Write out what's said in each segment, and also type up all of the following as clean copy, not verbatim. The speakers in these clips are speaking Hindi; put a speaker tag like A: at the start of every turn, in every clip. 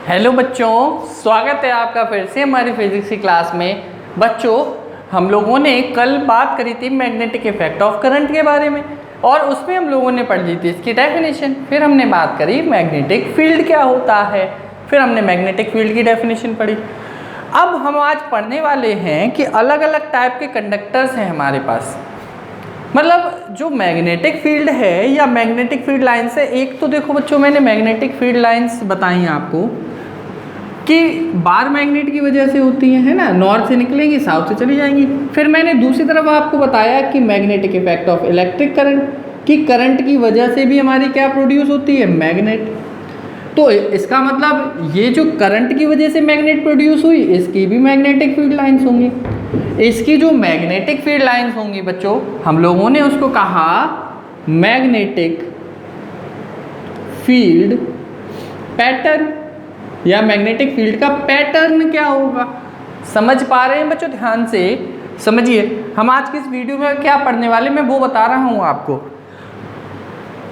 A: हेलो बच्चों, स्वागत है आपका फिर से हमारी फिजिक्स की क्लास में। बच्चों, हम लोगों ने कल बात करी थी मैग्नेटिक इफेक्ट ऑफ करंट के बारे में और उसमें हम लोगों ने पढ़ ली थी इसकी डेफिनेशन। फिर हमने बात करी मैग्नेटिक फील्ड क्या होता है, फिर हमने मैग्नेटिक फील्ड की डेफिनेशन पढ़ी। अब हम आज पढ़ने वाले हैं कि अलग अलग टाइप के कंडक्टर्स हैं हमारे पास। मतलब जो मैग्नेटिक फील्ड है या मैग्नेटिक फील्ड लाइन्स है, एक तो देखो बच्चों मैंने मैग्नेटिक फील्ड लाइन्स बताई आपको कि बार मैग्नेट की वजह से होती है ना, नॉर्थ से निकलेंगी साउथ से चली जाएंगी। फिर मैंने दूसरी तरफ आपको बताया कि magnetic effect of electric current, कि करंट की वजह से भी हमारी क्या प्रोड्यूस होती है, मैग्नेट। तो इसका मतलब ये जो करंट की वजह से मैग्नेट प्रोड्यूस हुई, इसकी भी मैग्नेटिक फील्ड लाइन्स होंगी। इसकी जो मैग्नेटिक फील्ड लाइन्स होंगी बच्चों, हम लोगों ने उसको कहा मैग्नेटिक फील्ड पैटर्न, या मैग्नेटिक फील्ड का पैटर्न क्या होगा। समझ पा रहे हैं बच्चों? ध्यान से समझिए, हम आज की इस वीडियो में क्या पढ़ने वाले मैं वो बता रहा हूँ आपको।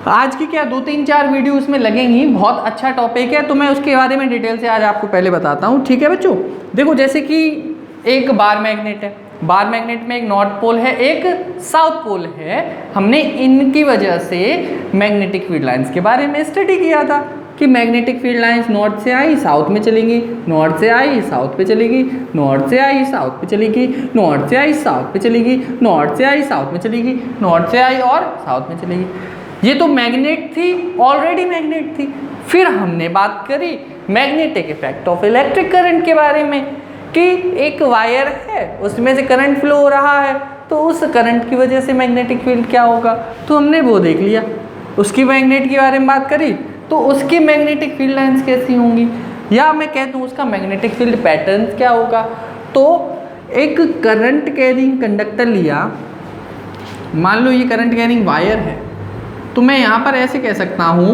A: आज की क्या 2-3-4 वीडियो उसमें लगेंगी, बहुत अच्छा टॉपिक है, तो मैं उसके बारे में डिटेल से आज आपको पहले बताता हूँ। ठीक है बच्चों, देखो जैसे कि एक बार मैग्नेट है, बार मैग्नेट में एक नॉर्थ पोल है, एक साउथ पोल है। हमने इनकी वजह से मैग्नेटिक फील्ड लाइंस के बारे में स्टडी किया था कि मैग्नेटिक फील्ड लाइंस नॉर्थ से आई साउथ में चलेंगी, नॉर्थ से आई साउथ पे चलेगी, नॉर्थ से आई साउथ पे चलेगी, नॉर्थ से आई साउथ पे चलेगी, नॉर्थ से आई साउथ में चलेगी, नॉर्थ से आई और साउथ में चलेगी। ये तो मैग्नेट थी, ऑलरेडी मैग्नेट थी। फिर हमने बात करी magnetic effect of electric current के बारे में कि एक वायर है, उसमें से करंट फ्लो हो रहा है, तो उस करंट की वजह से मैग्नेटिक फील्ड क्या होगा, तो हमने वो देख लिया। उसकी मैग्नेट के बारे में बात करी तो उसकी मैग्नेटिक फील्ड लाइंस कैसी होंगी, या मैं कह दूँ उसका मैग्नेटिक फील्ड पैटर्न क्या होगा। तो एक करंट कैरिंग कंडक्टर लिया, मान लो ये करंट कैरिंग वायर है, तो मैं यहाँ पर ऐसे कह सकता हूँ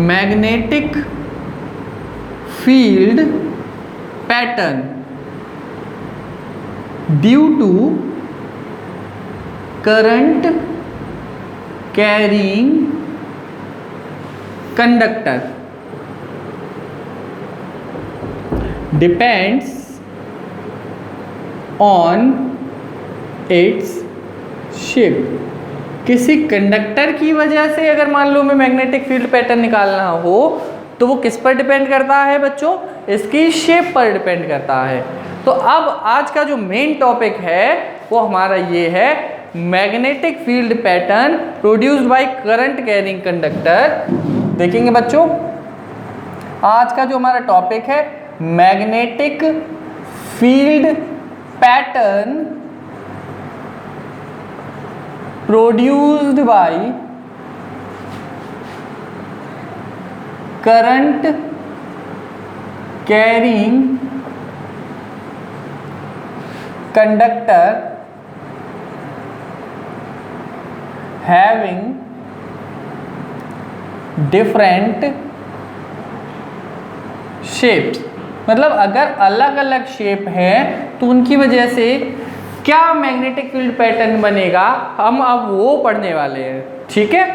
A: magnetic field pattern due to current carrying conductor depends on its shape. किसी कंडक्टर की वजह से अगर मान लो मैं मैग्नेटिक फील्ड पैटर्न निकालना हो तो वो किस पर डिपेंड करता है बच्चों, इसकी शेप पर डिपेंड करता है। तो अब आज का जो मेन टॉपिक है वो हमारा ये है magnetic field pattern produced by current carrying conductor. देखेंगे बच्चों, आज का जो हमारा टॉपिक है magnetic field pattern produced by current carrying conductor having different shapes. मतलब अगर अलग अलग शेप है तो उनकी वजह से क्या मैग्नेटिक फील्ड पैटर्न बनेगा, हम अब वो पढ़ने वाले हैं। ठीक है,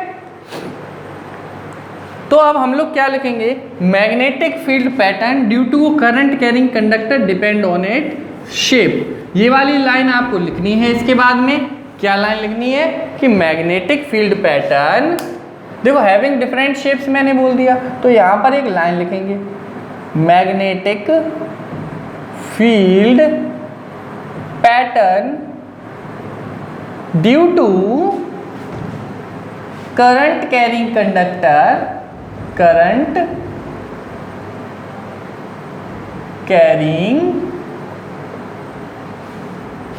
A: तो अब हम लोग क्या लिखेंगे, magnetic field pattern due to current carrying conductor depend on it shape. ये वाली लाइन आपको लिखनी है। इसके बाद में क्या लाइन लिखनी है कि मैग्नेटिक फील्ड पैटर्न, देखो हैविंग डिफरेंट शेप्स मैंने बोल दिया, तो यहाँ पर एक लाइन लिखेंगे magnetic field pattern due to current carrying conductor, current carrying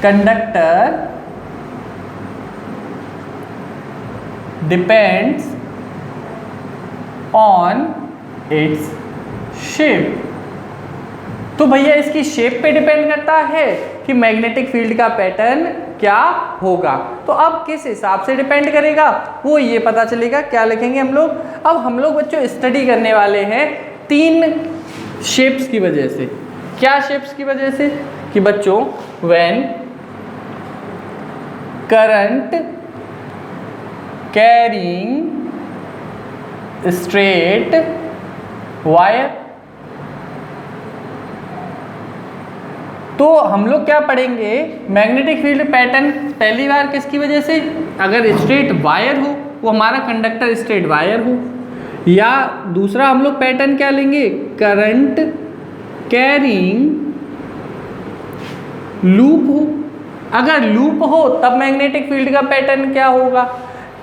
A: conductor depends on its shape. तो भैया इसकी शेप पे डिपेंड करता है कि मैग्नेटिक फील्ड का पैटर्न क्या होगा। तो अब किस हिसाब से डिपेंड करेगा वो ये पता चलेगा। क्या लिखेंगे हम लोग, अब हम लोग बच्चों स्टडी करने वाले हैं 3 शेप्स की वजह से। क्या शेप्स की वजह से, कि बच्चों when current carrying straight wire तो हम लोग क्या पढ़ेंगे, मैग्नेटिक फील्ड पैटर्न पहली बार किसकी वजह से, अगर स्ट्रेट वायर हो, वो हमारा कंडक्टर स्ट्रेट वायर हो, या दूसरा हम लोग पैटर्न क्या लेंगे, करंट कैरिंग लूप हो। अगर लूप हो तब मैग्नेटिक फील्ड का पैटर्न क्या होगा।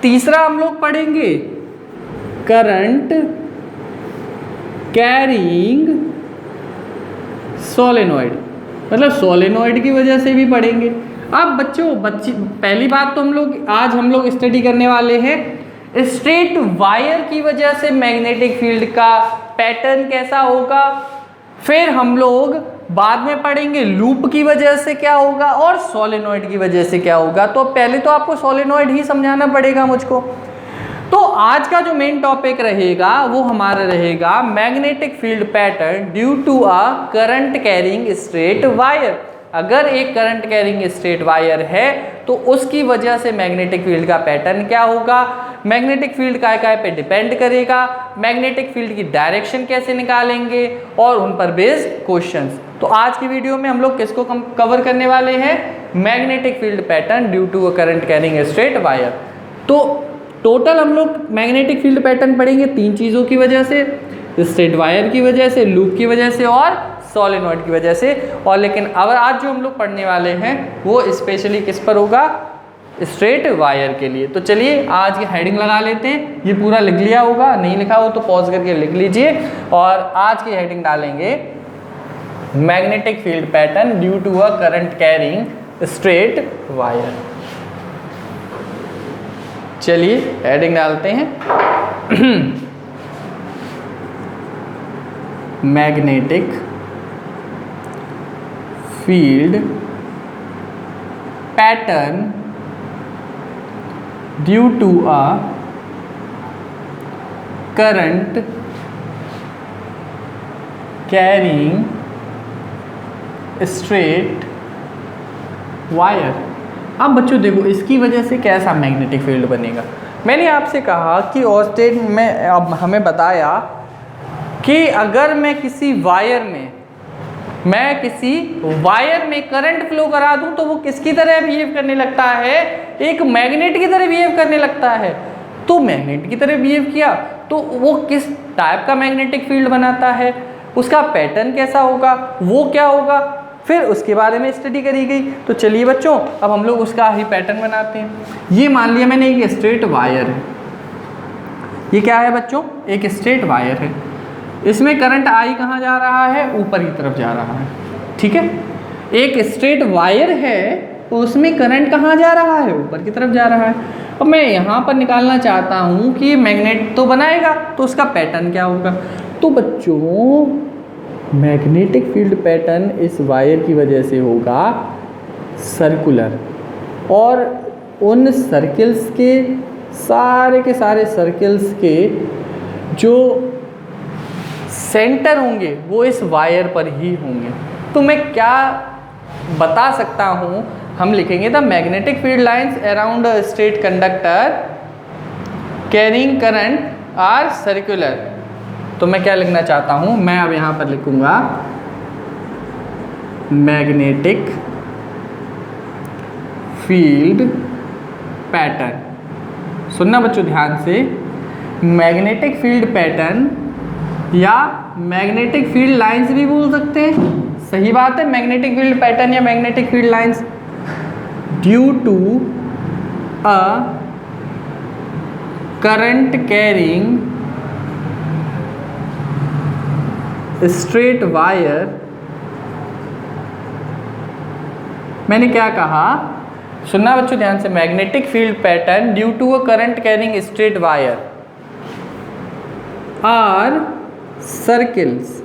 A: तीसरा हम लोग पढ़ेंगे करंट कैरिंग सोलेनॉइड, मतलब सोलेनॉइड की वजह से भी पढ़ेंगे। अब बच्चों पहली बात तो हम लोग स्टडी करने वाले हैं स्ट्रेट वायर की वजह से मैग्नेटिक फील्ड का पैटर्न कैसा होगा। फिर हम लोग बाद में पढ़ेंगे लूप की वजह से क्या होगा और सोलेनॉइड की वजह से क्या होगा। तो पहले तो आपको सोलेनॉइड ही समझाना पड़ेगा मुझको। तो आज का जो मेन टॉपिक रहेगा वो हमारा रहेगा magnetic field pattern due to a current carrying straight wire. अगर एक करंट कैरिंग स्ट्रेट वायर है तो उसकी वजह से मैग्नेटिक फील्ड का पैटर्न क्या होगा, मैग्नेटिक फील्ड काय पे डिपेंड करेगा, मैग्नेटिक फील्ड की डायरेक्शन कैसे निकालेंगे और उन पर बेस्ड क्वेश्चंस। तो आज की वीडियो में हम लोग किसको कवर करने वाले हैं, magnetic field pattern due to a current carrying straight wire. तो टोटल हम लोग मैग्नेटिक फील्ड पैटर्न पढ़ेंगे तीन चीज़ों की वजह से, स्ट्रेट वायर की वजह से, लूप की वजह से और सोलेनॉइड की वजह से। और लेकिन अब आज जो हम लोग पढ़ने वाले हैं वो स्पेशली किस पर होगा, स्ट्रेट वायर के लिए। तो चलिए आज की हेडिंग लगा लेते हैं। ये पूरा लिख लिया होगा, नहीं लिखा हो तो पॉज करके लिख लीजिए। और आज की हेडिंग डालेंगे magnetic field pattern due to a current carrying straight wire. चलिए हेडिंग डालते हैं magnetic field pattern due to a current carrying straight wire. अब बच्चों देखो इसकी वजह से कैसा मैग्नेटिक फील्ड बनेगा। मैंने आपसे कहा कि ऑस्टेट में अब हमें बताया कि अगर मैं किसी वायर में करंट फ्लो करा दूं तो वो किसकी तरह बिहेव करने लगता है, एक मैग्नेट की तरह बिहेव करने लगता है। तो मैग्नेट की तरह बिहेव किया तो वो किस टाइप का मैग्नेटिक फील्ड बनाता है, उसका पैटर्न कैसा होगा, वो क्या होगा, फिर उसके बारे में स्टडी करी गई। तो चलिए बच्चों अब हम लोग उसका ही पैटर्न बनाते हैं। ये मान लिया मैंने एक स्ट्रेट वायर है, ये क्या है बच्चों, एक स्ट्रेट वायर है। इसमें करंट आई कहाँ जा रहा है, ऊपर की तरफ जा रहा है, ठीक है। एक स्ट्रेट वायर है तो उसमें करंट कहाँ जा रहा है, ऊपर की तरफ जा रहा है। अब मैं यहाँ पर निकालना चाहता हूँ कि मैग्नेट तो बनाएगा तो उसका पैटर्न क्या होगा। तो बच्चों मैग्नेटिक फील्ड पैटर्न इस वायर की वजह से होगा सर्कुलर, और उन सर्किल्स के सारे सर्किल्स के जो सेंटर होंगे वो इस वायर पर ही होंगे। तो मैं क्या बता सकता हूँ, हम लिखेंगे the magnetic field lines around a straight conductor carrying current are circular. तो मैं क्या लिखना चाहता हूँ, मैं अब यहाँ पर लिखूँगा मैग्नेटिक फील्ड पैटर्न। सुनना बच्चों ध्यान से, मैग्नेटिक फील्ड पैटर्न या मैग्नेटिक फील्ड लाइंस भी बोल सकते हैं, सही बात है। मैग्नेटिक फील्ड पैटर्न या magnetic field lines due to a current carrying straight wire. मैंने क्या कहा, सुनना बच्चों ध्यान से, magnetic field pattern due to a current carrying straight wire are circles.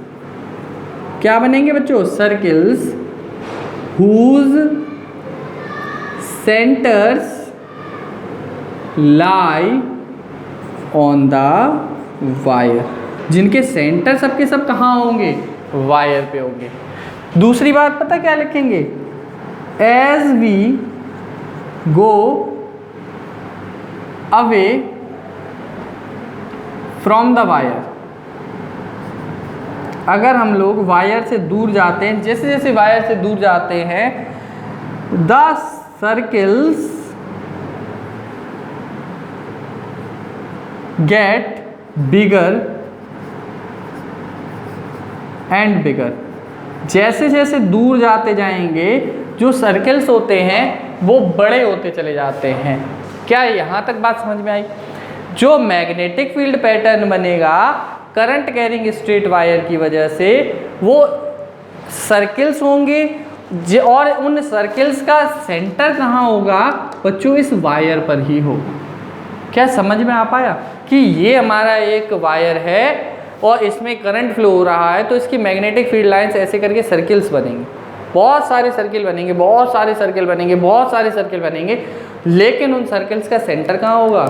A: क्या बनेंगे बच्चों, circles whose centers lie on the wire, जिनके सेंटर सबके सब कहाँ होंगे, वायर पे होंगे। दूसरी बात पता क्या लिखेंगे, as we go away from the wire, अगर हम लोग वायर से दूर जाते हैं, जैसे जैसे वायर से दूर जाते हैं, the circles gate bigger and bigger. जैसे जैसे दूर जाते जाएंगे जो सर्कल्स होते हैं वो बड़े होते चले जाते हैं। क्या यहाँ तक बात समझ में आई? जो मैग्नेटिक फील्ड पैटर्न बनेगा करंट कैरिंग स्ट्रेट वायर की वजह से, वो सर्कल्स होंगे और उन सर्कल्स का सेंटर कहाँ होगा बच्चों? इस वायर पर ही होगा। क्या समझ में आ पाया कि ये हमारा एक वायर है और इसमें करंट फ्लो हो रहा है, तो इसकी मैग्नेटिक फील्ड लाइंस ऐसे करके सर्कल्स बनेंगे, बहुत सारे सर्कल बनेंगे, बहुत सारे सर्कल बनेंगे, बहुत सारे सर्कल बनेंगे, लेकिन उन सर्कल्स का सेंटर कहाँ होगा?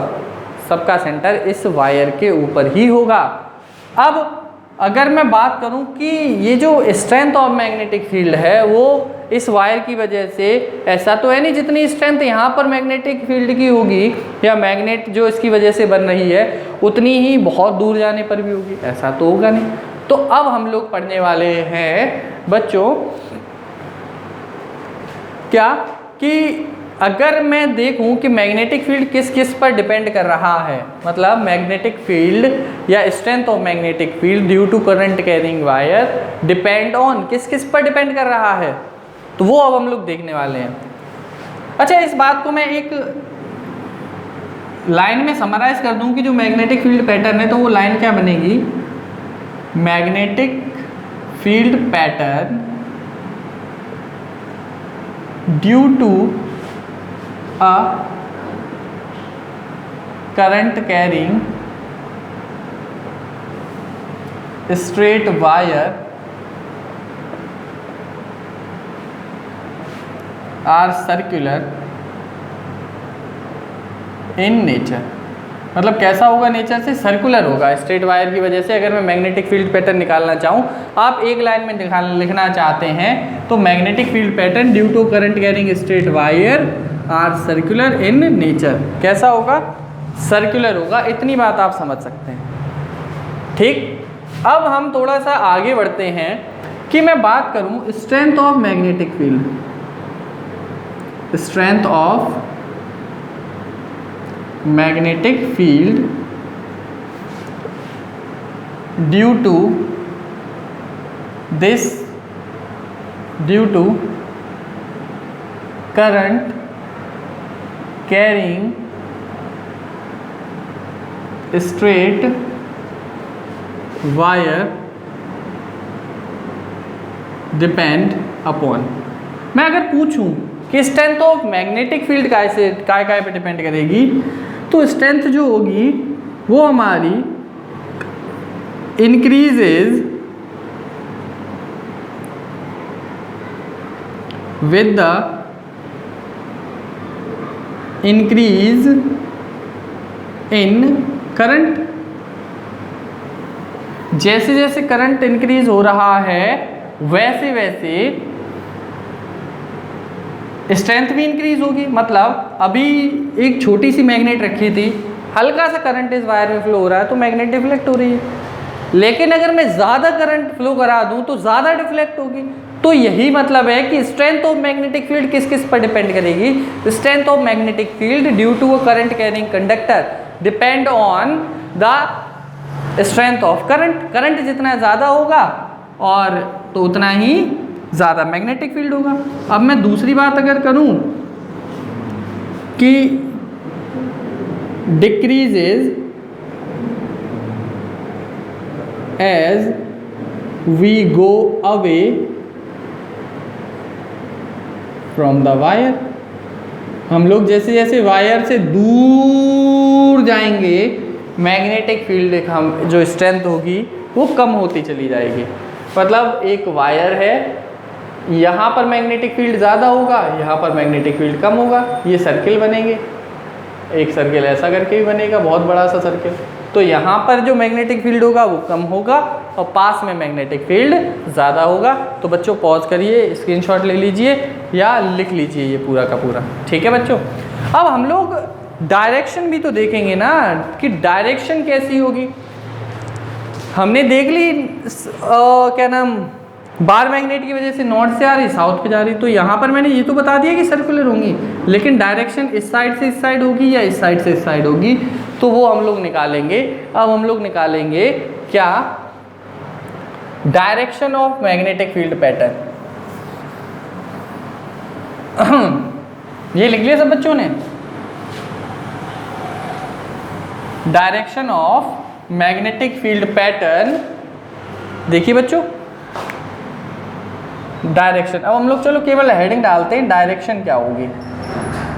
A: सबका सेंटर इस वायर के ऊपर ही होगा। अब अगर मैं बात करूं कि ये जो स्ट्रेंथ ऑफ मैग्नेटिक फील्ड है वो इस वायर की वजह से, ऐसा तो है नहीं जितनी स्ट्रेंथ यहाँ पर मैग्नेटिक फील्ड की होगी या मैग्नेट जो इसकी वजह से बन रही है उतनी ही बहुत दूर जाने पर भी होगी, ऐसा तो होगा नहीं। तो अब हम लोग पढ़ने वाले हैं बच्चों क्या कि अगर मैं देखूं कि मैग्नेटिक फील्ड किस किस पर डिपेंड कर रहा है, मतलब मैग्नेटिक फील्ड या strength of magnetic field due to current carrying wire depend on किस किस पर डिपेंड कर रहा है, तो वो अब हम लोग देखने वाले हैं। अच्छा, इस बात को मैं एक लाइन में समराइज कर दूं कि जो मैग्नेटिक फील्ड पैटर्न है तो वो लाइन क्या बनेगी? Magnetic field pattern due to a current carrying straight wire are circular in nature। मतलब कैसा होगा नेचर से? सर्कुलर होगा स्ट्रेट वायर की वजह से। अगर मैं मैग्नेटिक फील्ड पैटर्न निकालना चाहूँ, आप एक लाइन में लिखना चाहते हैं तो magnetic field pattern due to current carrying straight wire are circular in nature. कैसा होगा? सर्कुलर होगा। इतनी बात आप समझ सकते हैं, ठीक। अब हम थोड़ा सा आगे बढ़ते हैं कि मैं बात करूं strength of magnetic field, strength of magnetic field due to this, due to current carrying straight wire depend upon। मैं अगर पूछूं कि स्ट्रेंथ ऑफ मैग्नेटिक फील्ड काय पे डिपेंड करेगी, तो स्ट्रेंथ जो होगी वो हमारी increases with the increase in current. जैसे जैसे करंट इंक्रीज हो रहा है वैसे वैसे स्ट्रेंथ भी इंक्रीज होगी। मतलब अभी एक छोटी सी मैग्नेट रखी थी, हल्का सा करंट इस वायर में फ्लो हो रहा है तो मैग्नेट डिफ्लेक्ट हो रही है, लेकिन अगर मैं ज़्यादा करंट फ्लो करा दूं तो ज़्यादा डिफ्लेक्ट होगी। तो यही मतलब है कि स्ट्रेंथ ऑफ मैग्नेटिक फील्ड किस किस पर डिपेंड करेगी? Strength of magnetic field due to a current carrying conductor depend on the strength of current. Current जितना ज़्यादा होगा और तो उतना ही ज़्यादा मैग्नेटिक फील्ड होगा। अब मैं दूसरी बात अगर करूं कि decreases as we go away from the wire, हम लोग जैसे जैसे वायर से दूर जाएंगे मैग्नेटिक फील्ड हम जो स्ट्रेंथ होगी वो कम होती चली जाएगी। मतलब एक वायर है, यहाँ पर मैग्नेटिक फील्ड ज़्यादा होगा, यहाँ पर मैग्नेटिक फील्ड कम होगा, ये सर्किल बनेंगे, एक सर्किल ऐसा करके भी बनेगा बहुत बड़ा सा सर्किल। तो यहाँ पर जो मैग्नेटिक फील्ड होगा वो कम होगा और पास में मैग्नेटिक फील्ड ज़्यादा होगा। तो बच्चों पॉज करिए, स्क्रीनशॉट ले लीजिए या लिख लीजिए ये पूरा का पूरा, ठीक है बच्चों। अब हम लोग डायरेक्शन भी तो देखेंगे ना कि डायरेक्शन कैसी होगी। हमने देख ली क्या नाम, बार मैग्नेट की वजह से नॉर्थ से आ रही साउथ पे जा रही, तो यहाँ पर मैंने ये तो बता दिया कि सर्कुलर होंगी, लेकिन डायरेक्शन इस साइड से इस साइड होगी या इस साइड से इस साइड होगी, तो वो हम लोग निकालेंगे। अब हम लोग निकालेंगे क्या, direction of magnetic field pattern. ये लिख लिया सब बच्चों ने, direction of magnetic field pattern. देखिए बच्चों, डायरेक्शन, अब हम लोग चलो केवल हेडिंग डालते हैं, डायरेक्शन क्या होगी।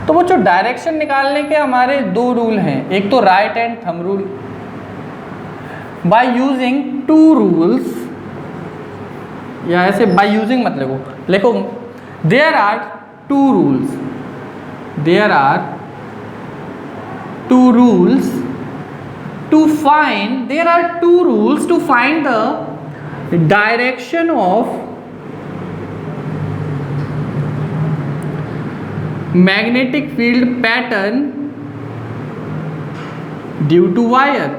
A: तो बच्चों डायरेक्शन निकालने के हमारे दो रूल हैं, एक तो right hand thumb rule. By using two rules, या ऐसे बाय यूजिंग मत लिखो, there are two rules, there are two rules to find, there are two rules to find the direction of magnetic field pattern due to wire.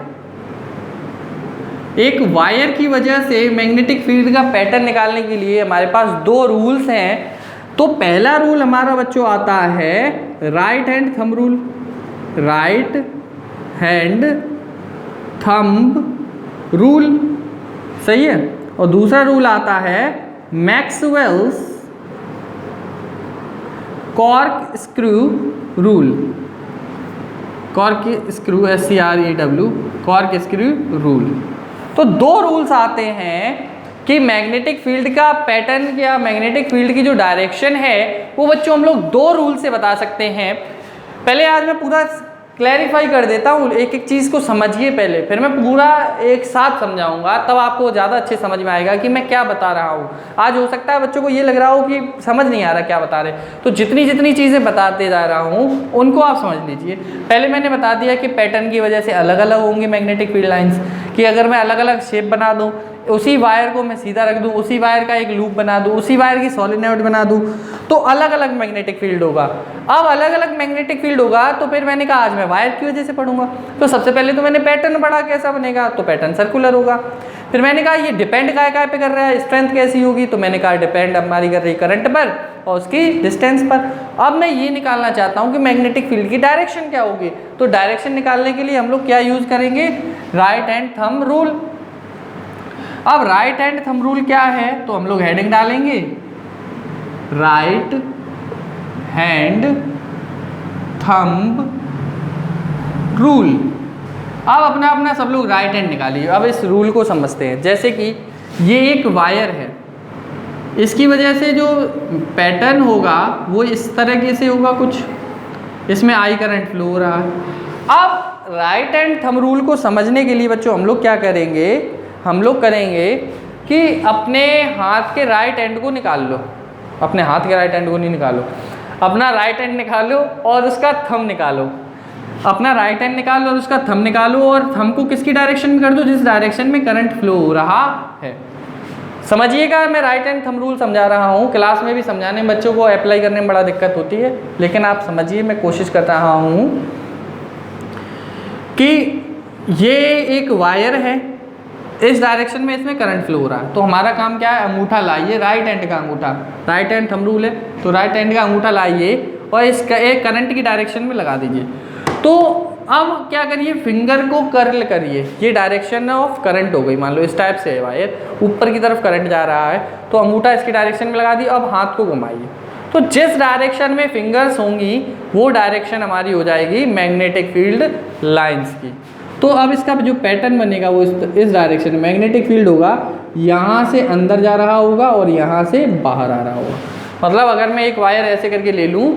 A: एक वायर की वजह से मैग्नेटिक फील्ड का पैटर्न निकालने के लिए हमारे पास दो रूल्स हैं। तो पहला रूल हमारा बच्चों आता है right hand thumb rule, right hand thumb rule, सही है। और दूसरा रूल आता है Maxwell's cork screw rule, cork screw SCREW, cork screw rule. तो दो रूल्स आते हैं कि मैग्नेटिक फील्ड का पैटर्न या मैग्नेटिक फील्ड की जो डायरेक्शन है वो बच्चों हम लोग दो रूल से बता सकते हैं। पहले आज मैं पूरा क्लैरिफाई कर देता हूँ, एक एक चीज़ को समझिए पहले, फिर मैं पूरा एक साथ समझाऊंगा, तब आपको ज़्यादा अच्छे समझ में आएगा कि मैं क्या बता रहा हूँ। आज हो सकता है बच्चों को ये लग रहा हो कि समझ नहीं आ रहा क्या बता रहे, तो जितनी जितनी चीज़ें बताते जा रहा हूँ उनको आप समझ लीजिए। पहले मैंने बता दिया कि पैटर्न की वजह से अलग अलग होंगे मैग्नेटिक फील्ड लाइन्स, कि अगर मैं अलग अलग शेप बना दूँ, उसी वायर को मैं सीधा रख दूं, उसी वायर का एक लूप बना दूं, उसी वायर की सोलेनॉइड बना दूं, तो अलग अलग मैग्नेटिक फील्ड होगा। अब अलग अलग मैग्नेटिक फील्ड होगा तो फिर मैंने कहा आज मैं वायर की वजह से पढ़ूंगा। तो सबसे पहले तो मैंने पैटर्न पढ़ा, कैसा बनेगा, तो पैटर्न सर्कुलर होगा। फिर मैंने कहा ये डिपेंड काय पे कर रहा है, स्ट्रेंथ कैसी होगी, तो मैंने कहा डिपेंड हमारी कर रही करंट पर और उसकी डिस्टेंस पर। अब मैं ये निकालना चाहता हूँ कि मैग्नेटिक फील्ड की डायरेक्शन क्या होगी। तो डायरेक्शन निकालने के लिए हम लोग क्या यूज़ करेंगे, राइट हैंड थंब रूल। अब राइट हैंड थंब रूल क्या है, तो हम लोग हेडिंग डालेंगे राइट हैंड थंब रूल। अब अपना अपना सब लोग राइट हैंड निकालिए। अब इस रूल को समझते हैं। जैसे कि ये एक वायर है, इसकी वजह से जो पैटर्न होगा वो इस तरीके से होगा, कुछ इसमें आई करंट फ्लो हो रहा है। अब राइट हैंड थंब रूल को समझने के लिए बच्चों हम लोग क्या करेंगे, हम लोग करेंगे कि अपने हाथ के राइट हैंड को निकाल लो, अपने हाथ के राइट हैंड को नहीं निकालो, अपना राइट हैंड निकालो और उसका थंब निकालो। अपना राइट हैंड निकालो और उसका थंब निकालो, और थंब को किसकी डायरेक्शन में कर दो, जिस डायरेक्शन में करंट फ्लो हो रहा है। समझिएगा, मैं राइट हैंड थंब रूल समझा रहा हूँ, क्लास में भी समझाने में बच्चों को अप्लाई करने में बड़ा दिक्कत होती है, लेकिन आप समझिए, मैं कोशिश कर रहा हूँ कि ये एक वायर है, इस डायरेक्शन में इसमें करंट फ्लो हो रहा है। तो हमारा काम क्या है, अंगूठा लाइए, राइट हैंड का अंगूठा, राइट हैंड थंब रूल है, तो राइट हैंड का अंगूठा लाइए और इसका एक करंट की डायरेक्शन में लगा दीजिए। तो अब क्या करिए, फिंगर को कर्ल करिए, ये डायरेक्शन ऑफ करंट हो गई। मान लो इस टाइप से है वायर, ऊपर की तरफ करंट जा रहा है, तो अंगूठा इसकी डायरेक्शन में लगा दिया। अब हाथ को घुमाइए, तो जिस डायरेक्शन में फिंगर्स होंगी वो डायरेक्शन हमारी हो जाएगी मैग्नेटिक फील्ड लाइंस की। तो अब इसका जो पैटर्न बनेगा वो इस डायरेक्शन में मैग्नेटिक फील्ड होगा, यहाँ से अंदर जा रहा होगा और यहाँ से बाहर आ रहा होगा। मतलब अगर मैं एक वायर ऐसे करके ले लूँ,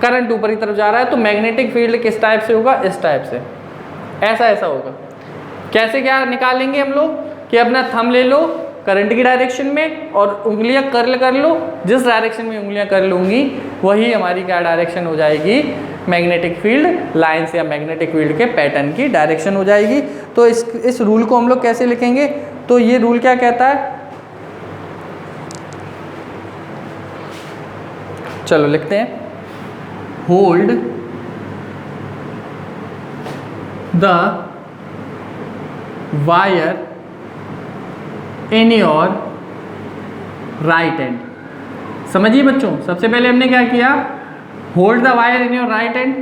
A: करंट ऊपर की तरफ जा रहा है, तो मैग्नेटिक फील्ड किस टाइप से होगा, इस टाइप से, ऐसा ऐसा होगा। कैसे क्या निकालेंगे हम लोग कि अपना थंब ले लो करंट की डायरेक्शन में और उंगलियां कर्ल कर लो, जिस डायरेक्शन में उंगलियां कर लूँगी वही हमारी क्या डायरेक्शन हो जाएगी, मैग्नेटिक फील्ड लाइंस या मैग्नेटिक फील्ड के पैटर्न की डायरेक्शन हो जाएगी। तो इस रूल को हम लोग कैसे लिखेंगे, तो ये रूल क्या कहता है, चलो लिखते हैं, hold the wire in your right hand. समझिए बच्चों, सबसे पहले हमने क्या किया, hold the wire in your right hand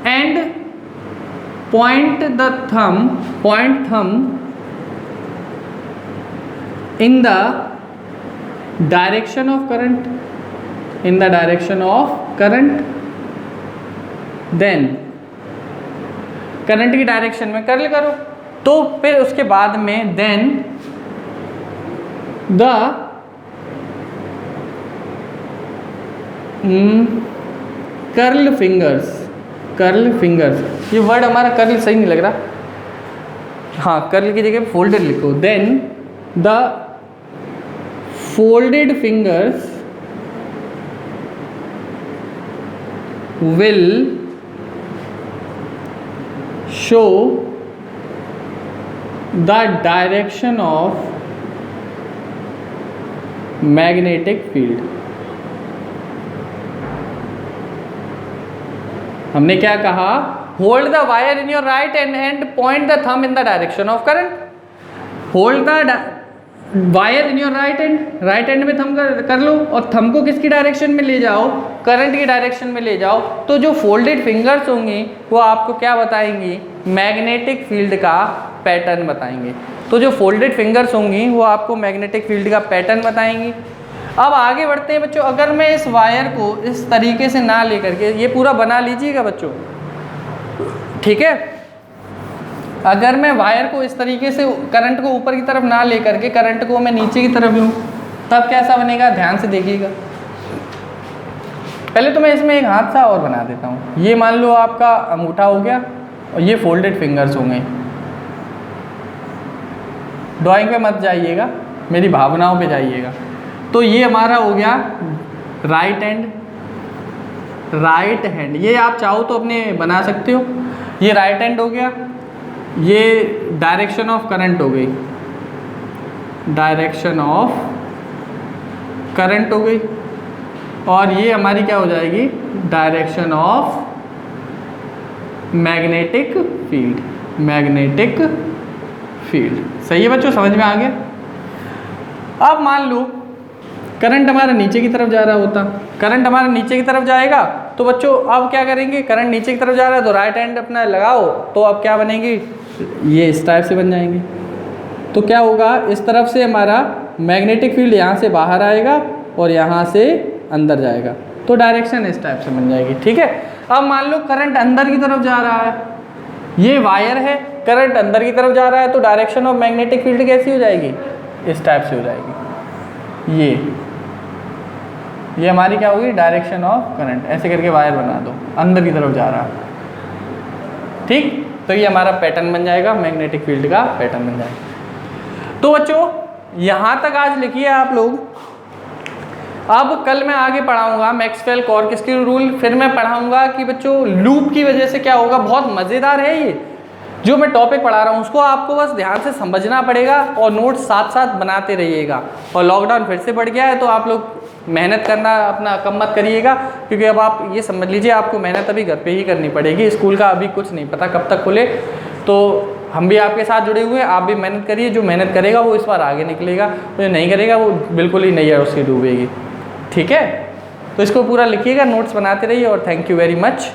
A: and point thumb in the direction of current, then current की डायरेक्शन में कर्ल करो। तो फिर उसके बाद में देन द कर्ल फिंगर्स, ये वर्ड हमारा कर्ल सही नहीं लग रहा, हाँ कर्ल की जगह फोल्डेड लिखो। Then the folded fingers will show the direction of magnetic field। हमने क्या कहा, hold the wire in your right hand and point the thumb in the direction of current. Hold the wire in your right hand में थंब कर लो और थंब को किसकी डायरेक्शन में ले जाओ, करंट की डायरेक्शन में ले जाओ। तो जो फोल्डेड फिंगर्स होंगी वो आपको क्या बताएंगी, मैग्नेटिक फील्ड का पैटर्न बताएंगे। तो जो फोल्डेड फिंगर्स होंगी वो आपको मैग्नेटिक फील्ड का पैटर्न बताएंगी। अब आगे बढ़ते हैं बच्चों, अगर मैं इस वायर को इस तरीके से ना लेकर के, ये पूरा बना लीजिएगा बच्चों, ठीक है। अगर मैं वायर को इस तरीके से करंट को ऊपर की तरफ ना लेकर के करंट को मैं नीचे की तरफ लूँ, तब कैसा बनेगा, ध्यान से देखिएगा। पहले तो मैं इसमें एक हादसा और बना देता हूँ। ये मान लो आपका अंगूठा हो गया और ये फोल्डेड फिंगर्स होंगे। ड्राइंग पे मत जाइएगा, मेरी भावनाओं पे जाइएगा। तो ये हमारा हो गया राइट हैंड, ये आप चाहो तो अपने बना सकते हो। ये राइट हैंड हो गया, ये डायरेक्शन ऑफ करंट हो गई, डायरेक्शन ऑफ करंट हो गई, और ये हमारी क्या हो जाएगी, डायरेक्शन ऑफ मैग्नेटिक फील्ड। सही है बच्चों, समझ में आ गया। अब मान लो करंट हमारा नीचे की तरफ जा रहा होता, करंट हमारा नीचे की तरफ जाएगा, तो बच्चों अब क्या करेंगे, करंट नीचे की तरफ जा रहा है तो राइट हैंड अपना लगाओ, तो अब क्या बनेगी, ये इस टाइप से बन जाएंगे। तो क्या होगा, इस तरफ से हमारा मैग्नेटिक फील्ड यहाँ से बाहर आएगा और यहाँ से अंदर जाएगा, तो डायरेक्शन इस टाइप से बन जाएगी, ठीक है। अब मान लो करंट अंदर की तरफ जा रहा है, ये वायर है, करंट अंदर की तरफ जा रहा है, तो डायरेक्शन ऑफ मैग्नेटिक फील्ड कैसी हो जाएगी, इस टाइप से हो जाएगी। ये हमारी क्या होगी, डायरेक्शन ऑफ करंट। ऐसे करके वायर बना दो, अंदर की तरफ जा रहा है, ठीक। तो ये हमारा पैटर्न बन जाएगा, मैग्नेटिक फील्ड का पैटर्न बन जाएगा। तो बच्चों यहाँ तक आज लिखिए आप लोग। अब कल मैं आगे पढ़ाऊंगा मैक्सवेल कॉर्कस्की रूल, फिर मैं पढ़ाऊंगा कि बच्चों लूप की वजह से क्या होगा। बहुत मज़ेदार है ये जो मैं टॉपिक पढ़ा रहा हूँ, उसको आपको बस ध्यान से समझना पड़ेगा और नोट्स साथ साथ बनाते रहिएगा। और लॉकडाउन फिर से बढ़ गया है तो आप लोग मेहनत करना अपना कम मत करिएगा, क्योंकि अब आप ये समझ लीजिए आपको मेहनत अभी घर पे ही करनी पड़ेगी। स्कूल का अभी कुछ नहीं पता कब तक खुले, तो हम भी आपके साथ जुड़े हुए हैं, आप भी मेहनत करिए। जो मेहनत करेगा वो इस बार आगे निकलेगा, तो जो नहीं करेगा वो बिल्कुल ही नहीं है, उसकी डूबेगी, ठीक है। तो इसको पूरा लिखिएगा, नोट्स बनाते रहिए और थैंक यू वेरी मच।